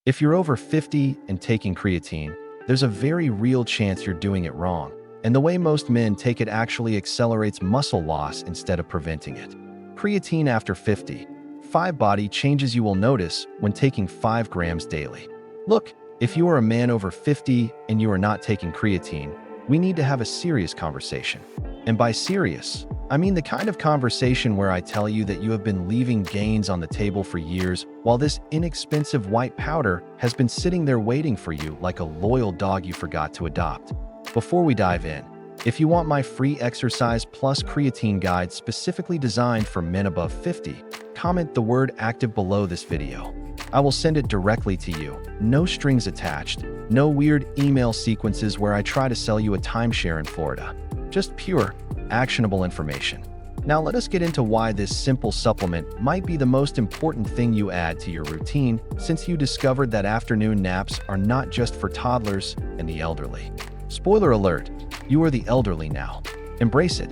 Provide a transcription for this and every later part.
If you're over 50 and taking creatine, there's a very real chance you're doing it wrong, and the way most men take it actually accelerates muscle loss instead of preventing it. Creatine after 50. 5 body changes you will notice when taking 5 grams daily. Look, if you are a man over 50 and you are not taking creatine, we need to have a serious conversation. And by serious, I mean the kind of conversation where I tell you that you have been leaving gains on the table for years while this inexpensive white powder has been sitting there waiting for you like a loyal dog you forgot to adopt. Before we dive in, if you want my free exercise plus creatine guide specifically designed for men above 50, comment the word active below this video. I will send it directly to you. No strings attached. No weird email sequences where I try to sell you a timeshare in Florida. Just pure, actionable information. Now let us get into why this simple supplement might be the most important thing you add to your routine since you discovered that afternoon naps are not just for toddlers and the elderly. Spoiler alert, you are the elderly now. Embrace it.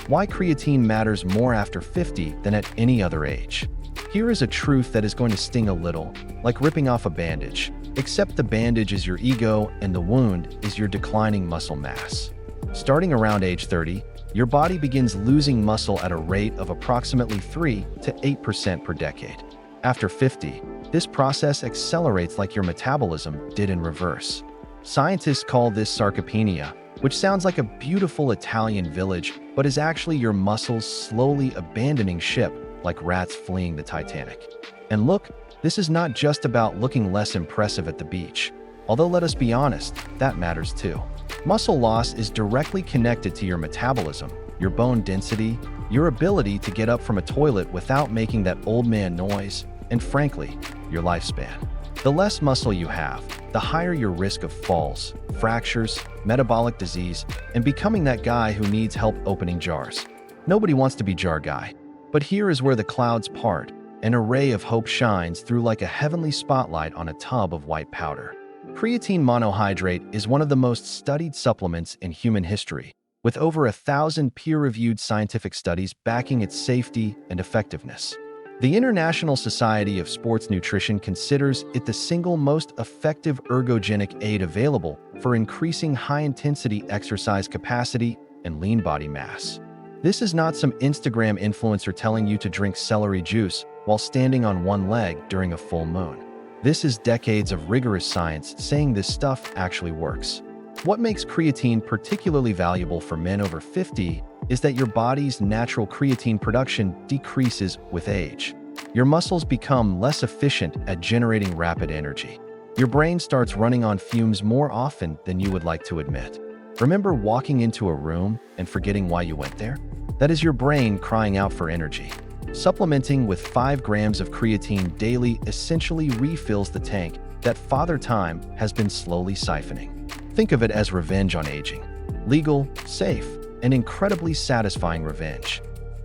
Why creatine matters more after 50 than at any other age. Here is a truth that is going to sting a little, like ripping off a bandage, except the bandage is your ego and the wound is your declining muscle mass. Starting around age 30, your body begins losing muscle at a rate of approximately 3 to 8% per decade. After 50, this process accelerates like your metabolism did in reverse. Scientists call this sarcopenia, which sounds like a beautiful Italian village, but is actually your muscles slowly abandoning ship like rats fleeing the Titanic. And look, this is not just about looking less impressive at the beach. Although let us be honest, that matters too. Muscle loss is directly connected to your metabolism, your bone density, your ability to get up from a toilet without making that old man noise, and frankly, your lifespan. The less muscle you have, the higher your risk of falls, fractures, metabolic disease, and becoming that guy who needs help opening jars. Nobody wants to be jar guy. But here is where the clouds part. An array of hope shines through like a heavenly spotlight on a tub of white powder. Creatine monohydrate is one of the most studied supplements in human history, with over 1,000 peer-reviewed scientific studies backing its safety and effectiveness. The International Society of Sports Nutrition considers it the single most effective ergogenic aid available for increasing high-intensity exercise capacity and lean body mass. This is not some Instagram influencer telling you to drink celery juice while standing on one leg during a full moon. This is decades of rigorous science saying this stuff actually works. What makes creatine particularly valuable for men over 50 is that your body's natural creatine production decreases with age. Your muscles become less efficient at generating rapid energy. Your brain starts running on fumes more often than you would like to admit. Remember walking into a room and forgetting why you went there? That is your brain crying out for energy. Supplementing with 5 grams of creatine daily essentially refills the tank that Father Time has been slowly siphoning. Think of it as revenge on aging. Legal, safe, and incredibly satisfying revenge.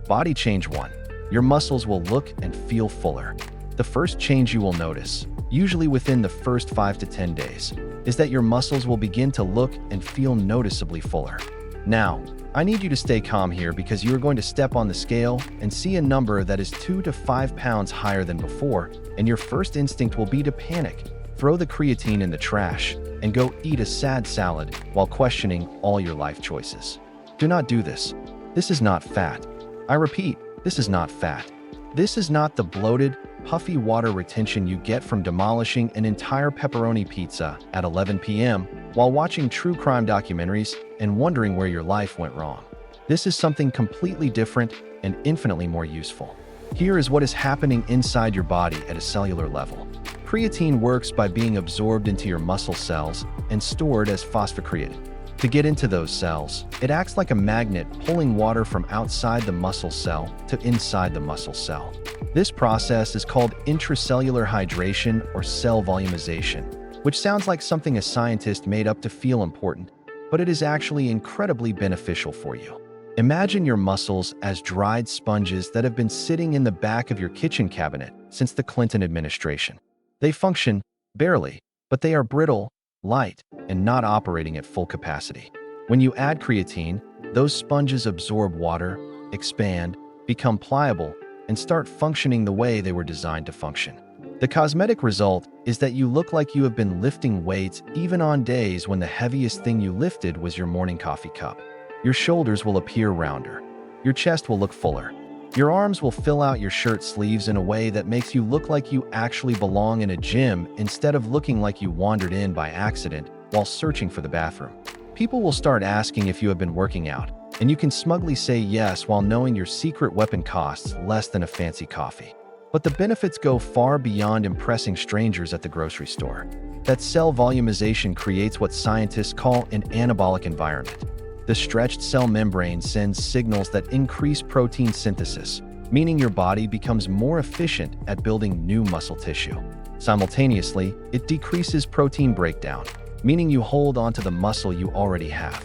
Body change 1. Your muscles will look and feel fuller. The first change you will notice, usually within the first 5 to 10 days, is that your muscles will begin to look and feel noticeably fuller. Now, I need you to stay calm here because you are going to step on the scale and see a number that is 2 to 5 pounds higher than before, and your first instinct will be to panic, throw the creatine in the trash, and go eat a sad salad while questioning all your life choices. Do not do this. This is not fat. I repeat, this is not fat. This is not the bloated, puffy water retention you get from demolishing an entire pepperoni pizza at 11 p.m. while watching true crime documentaries and wondering where your life went wrong. This is something completely different and infinitely more useful. Here is what is happening inside your body at a cellular level. Creatine works by being absorbed into your muscle cells and stored as phosphocreatine. To get into those cells, it acts like a magnet pulling water from outside the muscle cell to inside the muscle cell. This process is called intracellular hydration or cell volumization, which sounds like something a scientist made up to feel important, but it is actually incredibly beneficial for you. Imagine your muscles as dried sponges that have been sitting in the back of your kitchen cabinet since the Clinton administration. They function, barely, but they are brittle, light, and not operating at full capacity. When you add creatine, those sponges absorb water, expand, become pliable, and start functioning the way they were designed to function. The cosmetic result is that you look like you have been lifting weights even on days when the heaviest thing you lifted was your morning coffee cup. Your shoulders will appear rounder. Your chest will look fuller. Your arms will fill out your shirt sleeves in a way that makes you look like you actually belong in a gym instead of looking like you wandered in by accident while searching for the bathroom. People will start asking if you have been working out, and you can smugly say yes while knowing your secret weapon costs less than a fancy coffee. But the benefits go far beyond impressing strangers at the grocery store. That cell volumization creates what scientists call an anabolic environment. The stretched cell membrane sends signals that increase protein synthesis, meaning your body becomes more efficient at building new muscle tissue. Simultaneously, it decreases protein breakdown, meaning you hold onto the muscle you already have.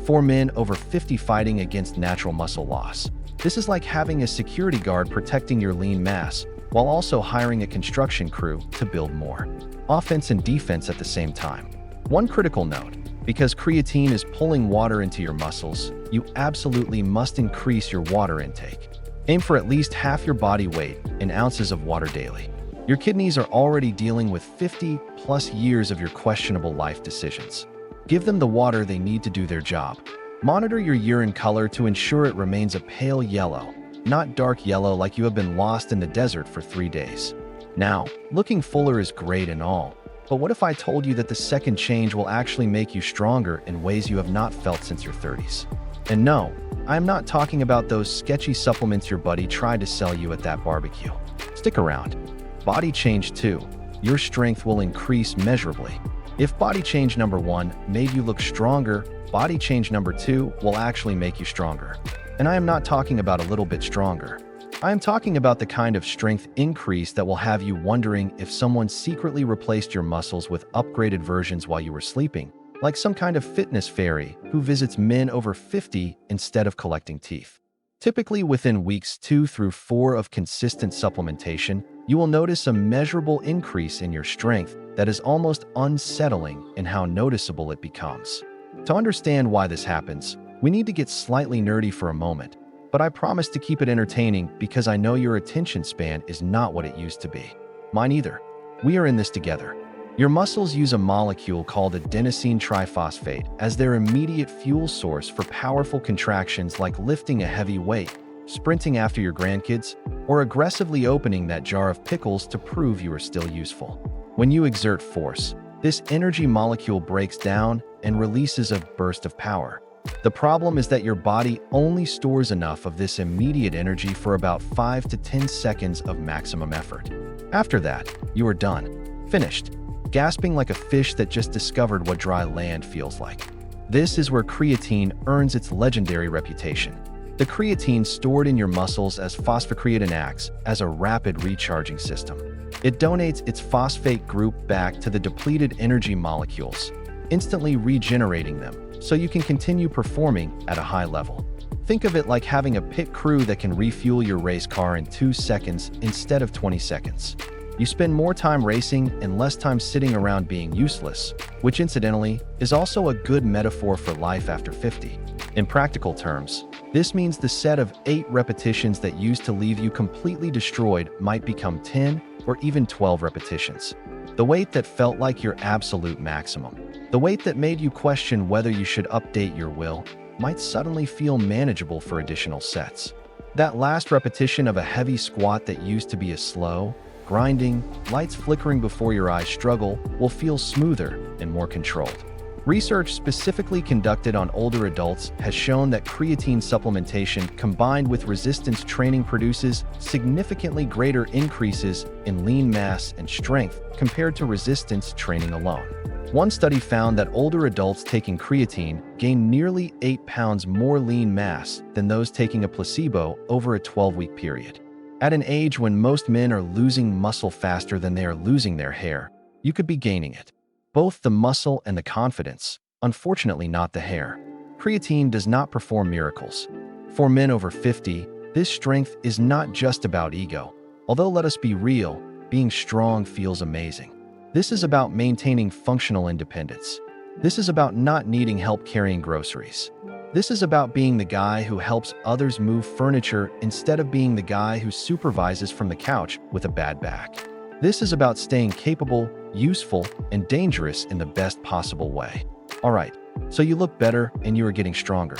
For men over 50 fighting against natural muscle loss, this is like having a security guard protecting your lean mass while also hiring a construction crew to build more. Offense and defense at the same time. One critical note: because creatine is pulling water into your muscles, you absolutely must increase your water intake. Aim for at least half your body weight in ounces of water daily. Your kidneys are already dealing with 50+ years of your questionable life decisions. Give them the water they need to do their job. Monitor your urine color to ensure it remains a pale yellow, not dark yellow like you have been lost in the desert for 3 days. Now, looking fuller is great and all, but what if I told you that the second change will actually make you stronger in ways you have not felt since your 30s? And no, I am not talking about those sketchy supplements your buddy tried to sell you at that barbecue. Stick around. Body change 2. Your strength will increase measurably. If body change number 1 made you look stronger, body change number 2 will actually make you stronger. And I am not talking about a little bit stronger. I am talking about the kind of strength increase that will have you wondering if someone secretly replaced your muscles with upgraded versions while you were sleeping, like some kind of fitness fairy who visits men over 50 instead of collecting teeth. Typically within weeks 2 through 4 of consistent supplementation, you will notice a measurable increase in your strength that is almost unsettling in how noticeable it becomes. To understand why this happens, we need to get slightly nerdy for a moment, but I promise to keep it entertaining because I know your attention span is not what it used to be. Mine either. We are in this together. Your muscles use a molecule called adenosine triphosphate as their immediate fuel source for powerful contractions like lifting a heavy weight, sprinting after your grandkids, or aggressively opening that jar of pickles to prove you are still useful. When you exert force, this energy molecule breaks down and releases a burst of power. The problem is that your body only stores enough of this immediate energy for about 5 to 10 seconds of maximum effort. After that, you are done. Finished. Gasping like a fish that just discovered what dry land feels like. This is where creatine earns its legendary reputation. The creatine stored in your muscles as phosphocreatine acts as a rapid recharging system. It donates its phosphate group back to the depleted energy molecules, instantly regenerating them so you can continue performing at a high level. Think of it like having a pit crew that can refuel your race car in 2 seconds instead of 20 seconds. You spend more time racing and less time sitting around being useless, which incidentally is also a good metaphor for life after 50. In practical terms, this means the set of 8 repetitions that used to leave you completely destroyed might become 10 or even 12 repetitions. The weight that felt like your absolute maximum, the weight that made you question whether you should update your will, might suddenly feel manageable for additional sets. That last repetition of a heavy squat that used to be a slow, grinding, lights flickering before your eyes struggle will feel smoother and more controlled. Research specifically conducted on older adults has shown that creatine supplementation combined with resistance training produces significantly greater increases in lean mass and strength compared to resistance training alone. One study found that older adults taking creatine gained nearly 8 pounds more lean mass than those taking a placebo over a 12-week period. At an age when most men are losing muscle faster than they are losing their hair, you could be gaining it. Both the muscle and the confidence, unfortunately not the hair. Creatine does not perform miracles. For men over 50, this strength is not just about ego. Although let us be real, being strong feels amazing. This is about maintaining functional independence. This is about not needing help carrying groceries. This is about being the guy who helps others move furniture instead of being the guy who supervises from the couch with a bad back. This is about staying capable, useful, and dangerous in the best possible way. Alright, so you look better and you are getting stronger.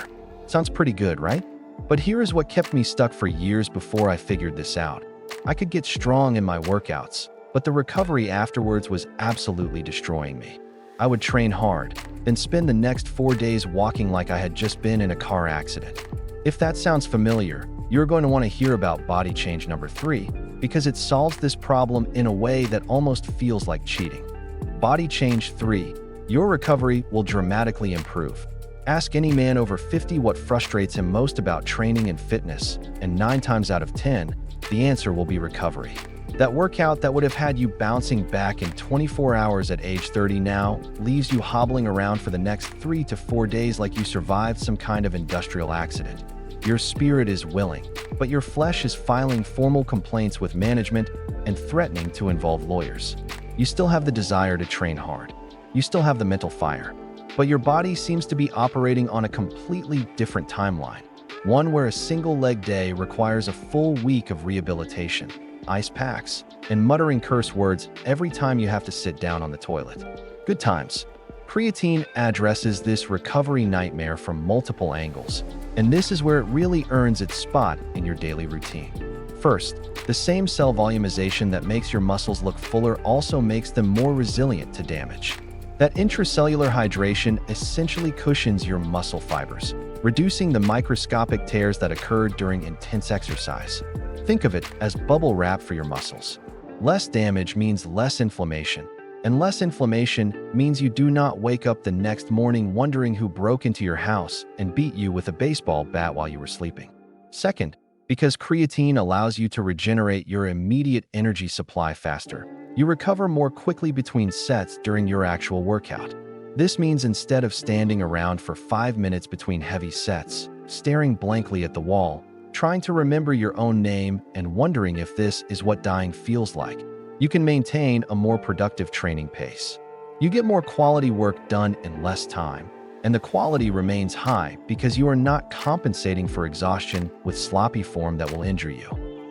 Sounds pretty good, right? But here is what kept me stuck for years before I figured this out. I could get strong in my workouts, but the recovery afterwards was absolutely destroying me. I would train hard, then spend the next 4 days walking like I had just been in a car accident. If that sounds familiar, you're going to want to hear about body change number 3, because it solves this problem in a way that almost feels like cheating. Body change 3. Your recovery will dramatically improve. Ask any man over 50 what frustrates him most about training and fitness, and 9 times out of 10, the answer will be recovery. That workout that would have had you bouncing back in 24 hours at age 30 now leaves you hobbling around for the next 3 to 4 days like you survived some kind of industrial accident. Your spirit is willing, but your flesh is filing formal complaints with management and threatening to involve lawyers. You still have the desire to train hard. You still have the mental fire, but your body seems to be operating on a completely different timeline, one where a single leg day requires a full week of rehabilitation, ice packs, and muttering curse words every time you have to sit down on the toilet. Good times. Creatine addresses this recovery nightmare from multiple angles, and this is where it really earns its spot in your daily routine. First, the same cell volumization that makes your muscles look fuller also makes them more resilient to damage. That intracellular hydration essentially cushions your muscle fibers, reducing the microscopic tears that occurred during intense exercise. Think of it as bubble wrap for your muscles. Less damage means less inflammation, and less inflammation means you do not wake up the next morning wondering who broke into your house and beat you with a baseball bat while you were sleeping. Second, because creatine allows you to regenerate your immediate energy supply faster, you recover more quickly between sets during your actual workout. This means instead of standing around for 5 minutes between heavy sets, staring blankly at the wall, trying to remember your own name and wondering if this is what dying feels like, you can maintain a more productive training pace. You get more quality work done in less time, and the quality remains high because you are not compensating for exhaustion with sloppy form that will injure you.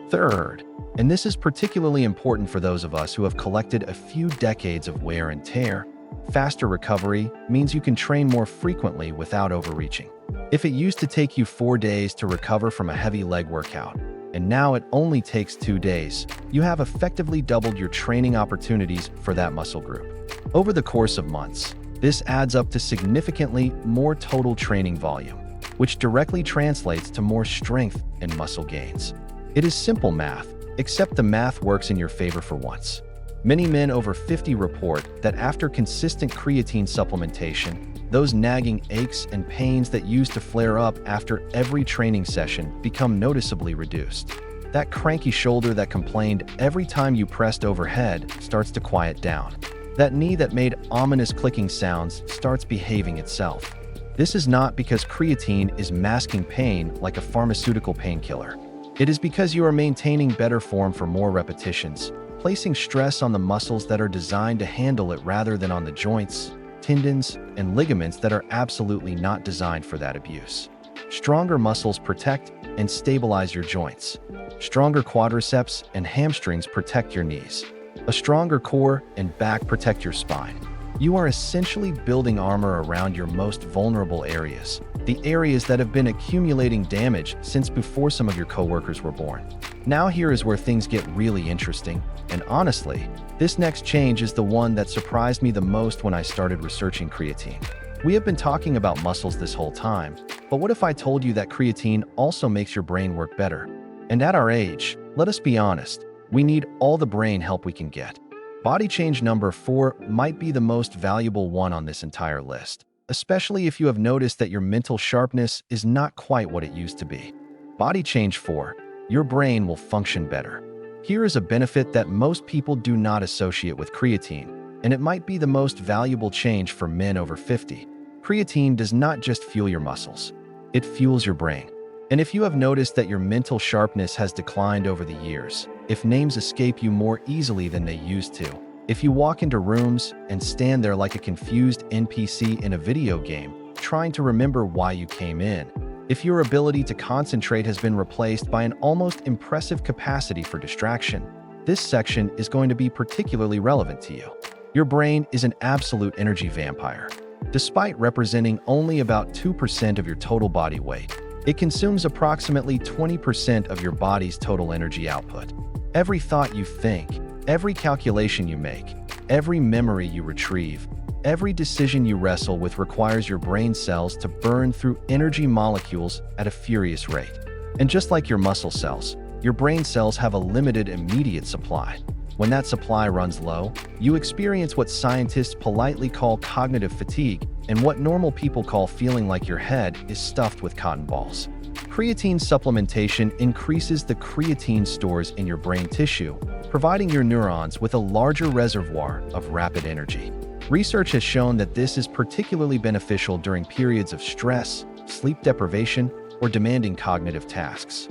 Third, and this is particularly important for those of us who have collected a few decades of wear and tear, faster recovery means you can train more frequently without overreaching. If it used to take you 4 days to recover from a heavy leg workout, and now it only takes 2 days, you have effectively doubled your training opportunities for that muscle group. Over the course of months, this adds up to significantly more total training volume, which directly translates to more strength and muscle gains. It is simple math, except the math works in your favor for once. Many men over 50 report that after consistent creatine supplementation, those nagging aches and pains that used to flare up after every training session become noticeably reduced. That cranky shoulder that complained every time you pressed overhead starts to quiet down. That knee that made ominous clicking sounds starts behaving itself. This is not because creatine is masking pain like a pharmaceutical painkiller. It is because you are maintaining better form for more repetitions, placing stress on the muscles that are designed to handle it rather than on the joints, tendons, and ligaments that are absolutely not designed for that abuse. Stronger muscles protect and stabilize your joints. Stronger quadriceps and hamstrings protect your knees. A stronger core and back protect your spine. You are essentially building armor around your most vulnerable areas, the areas that have been accumulating damage since before some of your coworkers were born. Now here is where things get really interesting, and honestly, this next change is the one that surprised me the most when I started researching creatine. We have been talking about muscles this whole time, but what if I told you that creatine also makes your brain work better? And at our age, let us be honest, we need all the brain help we can get. Body change number 4 might be the most valuable one on this entire list, especially if you have noticed that your mental sharpness is not quite what it used to be. Body change 4. Your brain will function better. Here is a benefit that most people do not associate with creatine, and it might be the most valuable change for men over 50. Creatine does not just fuel your muscles, it fuels your brain. And if you have noticed that your mental sharpness has declined over the years, if names escape you more easily than they used to, if you walk into rooms and stand there like a confused NPC in a video game, trying to remember why you came in, if your ability to concentrate has been replaced by an almost impressive capacity for distraction, this section is going to be particularly relevant to you. Your brain is an absolute energy vampire. Despite representing only about 2% of your total body weight, it consumes approximately 20% of your body's total energy output. Every thought you think, every calculation you make, every memory you retrieve, every decision you wrestle with requires your brain cells to burn through energy molecules at a furious rate. And just like your muscle cells, your brain cells have a limited immediate supply. When that supply runs low, you experience what scientists politely call cognitive fatigue and what normal people call feeling like your head is stuffed with cotton balls. Creatine supplementation increases the creatine stores in your brain tissue, providing your neurons with a larger reservoir of rapid energy. Research has shown that this is particularly beneficial during periods of stress, sleep deprivation, or demanding cognitive tasks.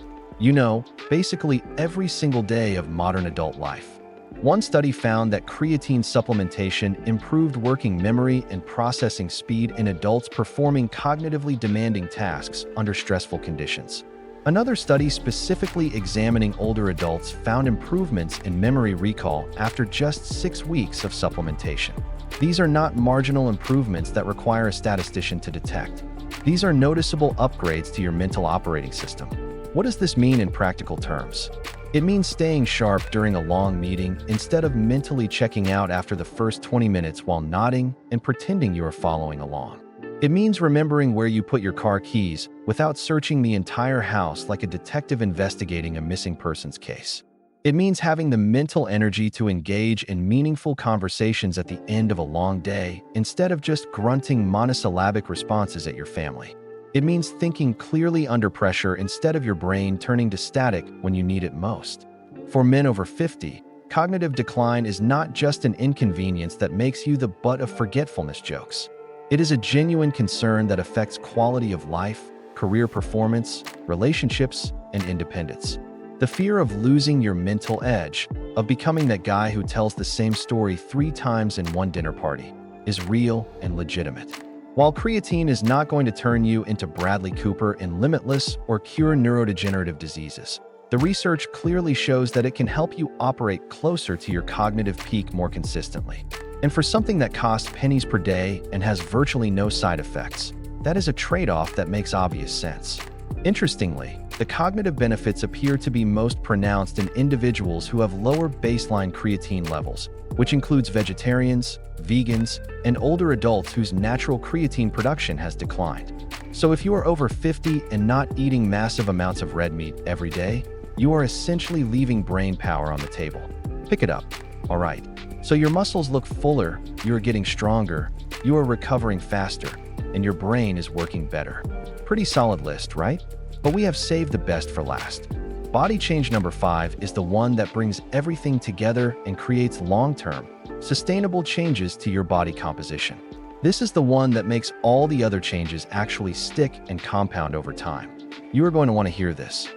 Basically every single day of modern adult life. One study found that creatine supplementation improved working memory and processing speed in adults performing cognitively demanding tasks under stressful conditions. Another study specifically examining older adults found improvements in memory recall after just 6 weeks of supplementation. These are not marginal improvements that require a statistician to detect. These are noticeable upgrades to your mental operating system. What does this mean in practical terms? It means staying sharp during a long meeting instead of mentally checking out after the first 20 minutes while nodding and pretending you are following along. It means remembering where you put your car keys without searching the entire house like a detective investigating a missing persons case. It means having the mental energy to engage in meaningful conversations at the end of a long day instead of just grunting monosyllabic responses at your family. It means thinking clearly under pressure instead of your brain turning to static when you need it most. For men over 50, cognitive decline is not just an inconvenience that makes you the butt of forgetfulness jokes. It is a genuine concern that affects quality of life, career performance, relationships, and independence. The fear of losing your mental edge, of becoming that guy who tells the same story 3 times in one dinner party, is real and legitimate. While creatine is not going to turn you into Bradley Cooper in Limitless or cure neurodegenerative diseases, the research clearly shows that it can help you operate closer to your cognitive peak more consistently. And for something that costs pennies per day and has virtually no side effects, that is a trade-off that makes obvious sense. Interestingly, the cognitive benefits appear to be most pronounced in individuals who have lower baseline creatine levels, which includes vegetarians, vegans, and older adults whose natural creatine production has declined. So if you are over 50 and not eating massive amounts of red meat every day, you are essentially leaving brain power on the table. Pick it up. All right. So your muscles look fuller, you are getting stronger, you are recovering faster, and your brain is working better. Pretty solid list, right? But we have saved the best for last. Body change number 5 is the one that brings everything together and creates long-term, sustainable changes to your body composition. This is the one that makes all the other changes actually stick and compound over time. You are going to want to hear this.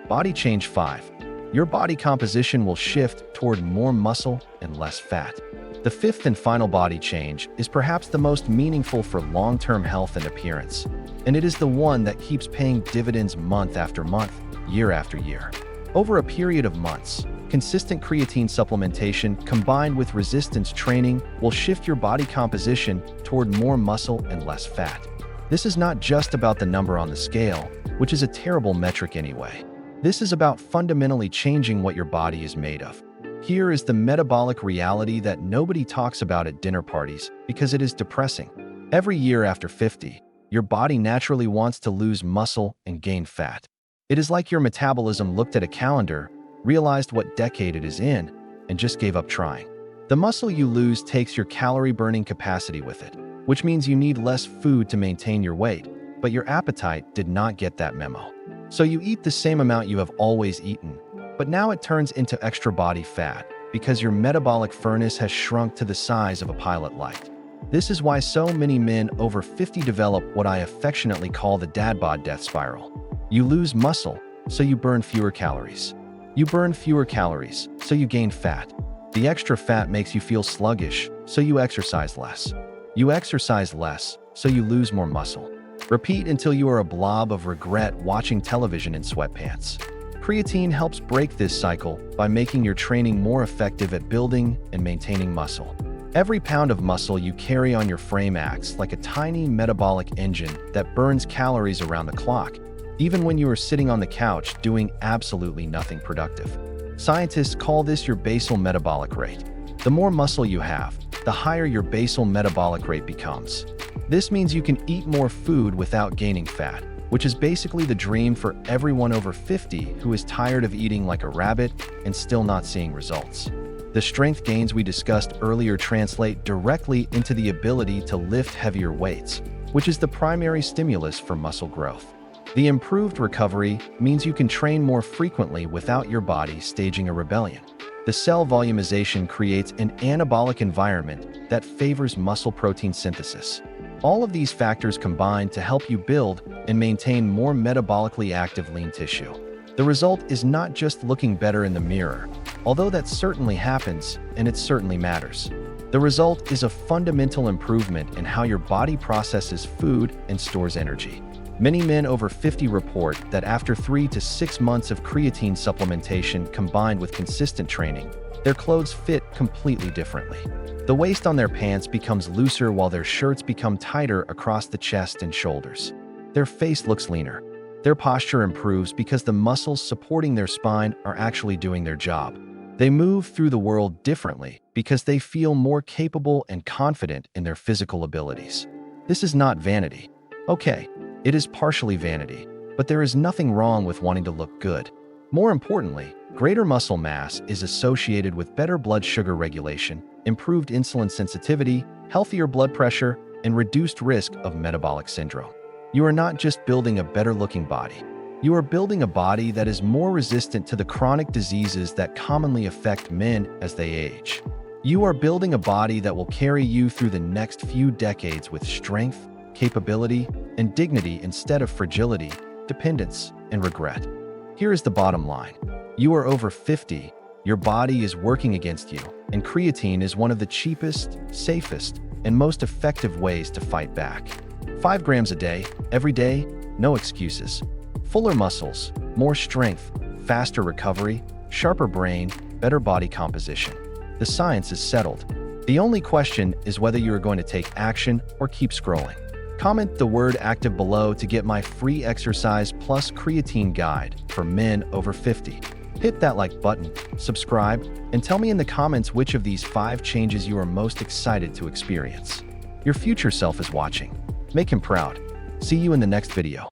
Body change 5. Your body composition will shift toward more muscle and less fat. The 5th and final body change is perhaps the most meaningful for long-term health and appearance, and it is the one that keeps paying dividends month after month, year after year. Over a period of months, consistent creatine supplementation combined with resistance training will shift your body composition toward more muscle and less fat. This is not just about the number on the scale, which is a terrible metric anyway. This is about fundamentally changing what your body is made of. Here is the metabolic reality that nobody talks about at dinner parties because it is depressing. Every year after 50, your body naturally wants to lose muscle and gain fat. It is like your metabolism looked at a calendar, realized what decade it is in, and just gave up trying. The muscle you lose takes your calorie-burning capacity with it, which means you need less food to maintain your weight, but your appetite did not get that memo. So you eat the same amount you have always eaten, but now it turns into extra body fat because your metabolic furnace has shrunk to the size of a pilot light. This is why so many men over 50 develop what I affectionately call the dad bod death spiral. You lose muscle, so you burn fewer calories. You burn fewer calories, so you gain fat. The extra fat makes you feel sluggish, so you exercise less. You exercise less, so you lose more muscle. Repeat until you are a blob of regret watching television in sweatpants. Creatine helps break this cycle by making your training more effective at building and maintaining muscle. Every pound of muscle you carry on your frame acts like a tiny metabolic engine that burns calories around the clock, even when you are sitting on the couch doing absolutely nothing productive. Scientists call this your basal metabolic rate. The more muscle you have, the higher your basal metabolic rate becomes. This means you can eat more food without gaining fat, which is basically the dream for everyone over 50 who is tired of eating like a rabbit and still not seeing results. The strength gains we discussed earlier translate directly into the ability to lift heavier weights, which is the primary stimulus for muscle growth. The improved recovery means you can train more frequently without your body staging a rebellion. The cell volumization creates an anabolic environment that favors muscle protein synthesis. All of these factors combine to help you build and maintain more metabolically active lean tissue. The result is not just looking better in the mirror, although that certainly happens and it certainly matters. The result is a fundamental improvement in how your body processes food and stores energy. Many men over 50 report that after 3 to 6 months of creatine supplementation combined with consistent training, their clothes fit completely differently. The waist on their pants becomes looser while their shirts become tighter across the chest and shoulders. Their face looks leaner. Their posture improves because the muscles supporting their spine are actually doing their job. They move through the world differently because they feel more capable and confident in their physical abilities. This is not vanity. Okay, it is partially vanity, but there is nothing wrong with wanting to look good. More importantly, greater muscle mass is associated with better blood sugar regulation, improved insulin sensitivity, healthier blood pressure, and reduced risk of metabolic syndrome. You are not just building a better-looking body. You are building a body that is more resistant to the chronic diseases that commonly affect men as they age. You are building a body that will carry you through the next few decades with strength, capability, and dignity instead of fragility, dependence, and regret. Here is the bottom line. You are over 50, your body is working against you, and creatine is one of the cheapest, safest, and most effective ways to fight back. 5 grams a day, every day, no excuses. Fuller muscles, more strength, faster recovery, sharper brain, better body composition. The science is settled. The only question is whether you are going to take action or keep scrolling. Comment the word active below to get my free exercise plus creatine guide for men over 50. Hit that like button, subscribe, and tell me in the comments which of these 5 changes you are most excited to experience. Your future self is watching. Make him proud. See you in the next video.